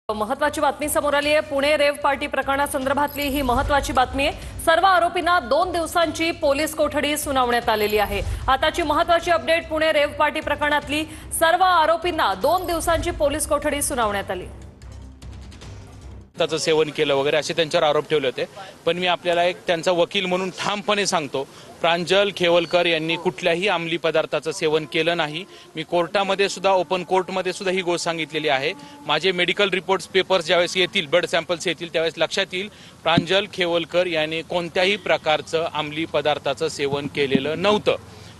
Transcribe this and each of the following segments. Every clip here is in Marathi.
महत्वाची बातमी समोर आली आहे। पुणे रेव पार्टी प्रकरणासंदर्भातली ही महत्वाची बातमी आहे। सर्व आरोपींना 2 दिवसांची पोलीस कोठडी सुनावण्यात आलेली आहे। आताची महत्वाची अपडेट, पुणे रेव पार्टी प्रकरणातली सर्व आरोपींना 2 दिवसांची पोलीस कोठडी सुनावण्यात आली। त्याचं सेवन केलं वगैरे असे त्यांच्यावर आरोप ठेवले होते। पण मी आपल्याला एक त्यांचा वकील म्हणून ठामपणे सांगतो, प्रांजल खेवलकर यांनी कुठल्याही अंमली पदार्थाचं सेवन केलं नाही। मी कोर्टामध्ये सुद्धा, ओपन कोर्टमध्ये सुद्धा ही गोष्ट सांगितलेली आहे। माझे मेडिकल रिपोर्ट्स पेपर्स ज्यावेळेस येतील, ब्लड सॅम्पल्स येतील, त्यावेळेस लक्षात येईल प्रांजल खेवलकर यांनी कोणत्याही प्रकारचं अंमली पदार्थाचं सेवन केलेलं नव्हतं।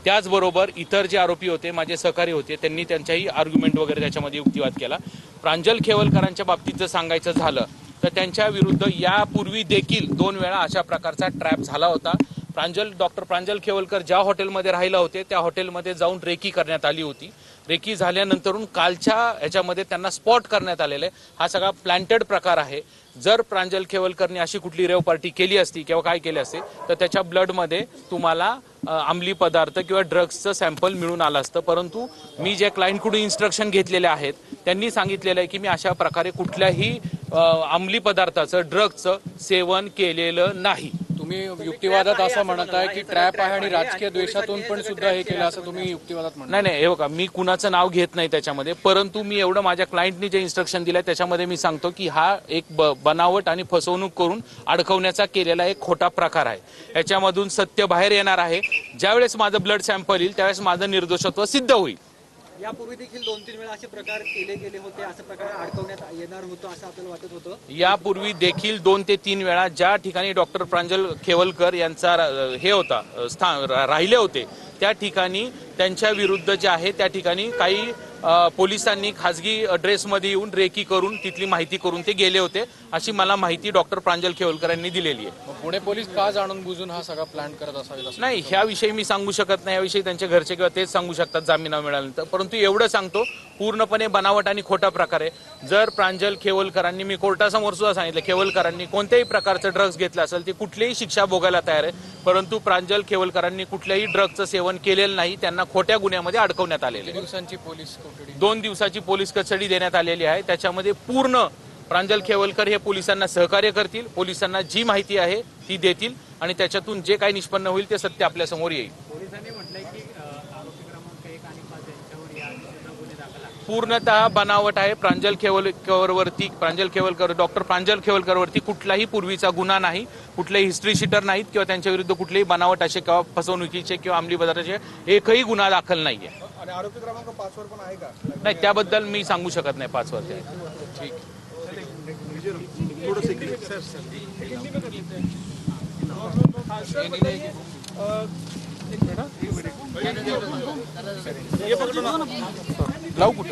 त्याचबरोबर इतर जे आरोपी होते, माझे सहकारी होते, त्यांनी त्यांच्याही आर्ग्युमेंट वगैरे त्याच्यामध्ये युक्तिवाद केला। प्रांजल खेवलकरांच्या बाबतीत जर सांगायचं झालं तर त्यांच्या विरुद्ध यापूर्वी देखील 2 वेळा अशा प्रकारचा ट्रॅप झाला होता। डॉक्टर प्रांजल खेवलकर ज्या हॉटेलमध्ये राहिला होते त्या हॉटेलमध्ये जाऊन रेकी करण्यात आली होती। रेकी झाल्यानंतरून कालच्या ह्याच्यामध्ये त्यांना स्पॉट करण्यात आलेलं आहे। हा सगळा प्लॅन्टेड प्रकार आहे। जर प्रांजल खेवलकरने अशी कुठली रेव पार्टी केली असती किंवा काय केले असते तर त्याच्या ब्लडमध्ये तुम्हाला अंमली पदार्थ किंवा ड्रग्सचं सॅम्पल मिळून आलं असतं। परंतु मी जे क्लायंटकडून इन्स्ट्रक्शन घेतलेले आहेत त्यांनी सांगितलेलं आहे की मी अशा प्रकारे कुठल्याही अंमली पदार्थाचं, ड्रग्सचं सेवन केलेलं नाही। तुम्ही युक्तिवादात असं म्हणत आहे की ट्रॅप आहे आणि राजकीय द्वेषातून पण सुद्धा हे केलं असं तुम्ही युक्तिवादात म्हणता? नाही, हे बघा, मी कुणाचं नाव घेत नाही त्याच्यामध्ये, परंतु मी एवढं माझ्या क्लायंटनी जे इन्स्ट्रक्शन दिलंय त्याच्यामध्ये मी सांगतो की हा एक बनावट आणि फसवणूक करून अडकवण्याचा केलेला एक खोटा प्रकार आहे। याच्यामधून सत्य बाहेर येणार आहे। ज्यावेळेस माझं ब्लड सॅम्पल येईल त्यावेळेस माझं निर्दोषत्व सिद्ध होईल। यापूर्वी देखील 2-3 वेळा असे प्रकार केले गेले होते, असं प्रकार अडकवण्यात येणार होतं असं आपल्याला वाटत होतं? यापूर्वी देखील 2 ते 3 वेळा ज्या ठिकाणी डॉक्टर प्रांजल खेवलकर यांचा हे होता स्थान राहिले होते त्या ठिकाणी त्यांच्या विरुद्ध जे आहे त्या ठिकाणी काही पोलिसांनी खासगी ड्रेसमध्ये येऊन रेकी करून तिथली माहिती करून ते गेले होते, अशी मला माहिती डॉक्टर प्रांजल खेवलकर यांनी दिलेली आहे। पुणे पोलीस का जाणून बुजून हा सगळा प्लॅन करत असावेत? नाही, ह्याविषयी मी सांगू शकत नाही। याविषयी त्यांच्या घरचे किंवा तेच सांगू शकतात जामीन मिळाल्यानंतर। परंतु एवढं सांगतो, पूर्णपणे बनावट आणि खोटा प्रकार आहे। जर प्रांजल खेवलकरांनी, मी कोर्टासमोर सुद्धा सांगितलं, खेवलकरांनी कोणत्याही प्रकारचं ड्रग्स घेतलं असेल ते कुठलीही शिक्षा भोगायला तयार आहे। परंतु प्रांजल खेवलकरांनी कुठल्याही ड्रग्सचं सेवन केलेलं नाही। त्यांना खोट्या गुन्ह्यामध्ये अडकवण्यात आलेले। 2 दिवसाची पोलीस कस्टडी देण्यात आलेली आहे। त्याच्यामध्ये पूर्ण प्रांजल खेवलकर हे पोलिसांना सहकार्य करतील, पोलिसांना जी माहिती आहे ती देतील आणि त्याच्यातून जे काही निष्पन्न होईल ते सत्य आपल्या समोर येईल। पोलिसांनी म्हटलंय की आरोपी क्रमांक 1 आणि 5 यांच्यावर या गुन्हे दाखल आहे। पूर्णतः बनावट आहे। प्रांजल खेवलकर, डॉक्टर प्रांजल खेवलकरवरती कुठलाही पूर्वीचा गुन्हा नाही, कुठलेही हिस्ट्री शीटर नाहीत किंवा त्यांच्या विरुद्ध कुठलेही बनावट असे किंवा फसवणुकीचे किंवा अंमली पदार्थाचे एकही गुन्हा दाखल नाहीये। आणि आरोपी क्रमांक 5 वर पण आहे का? नाही, त्याबद्दल मी सांगू शकत नाही 5 वर ते। ठीक, लावू कुठे?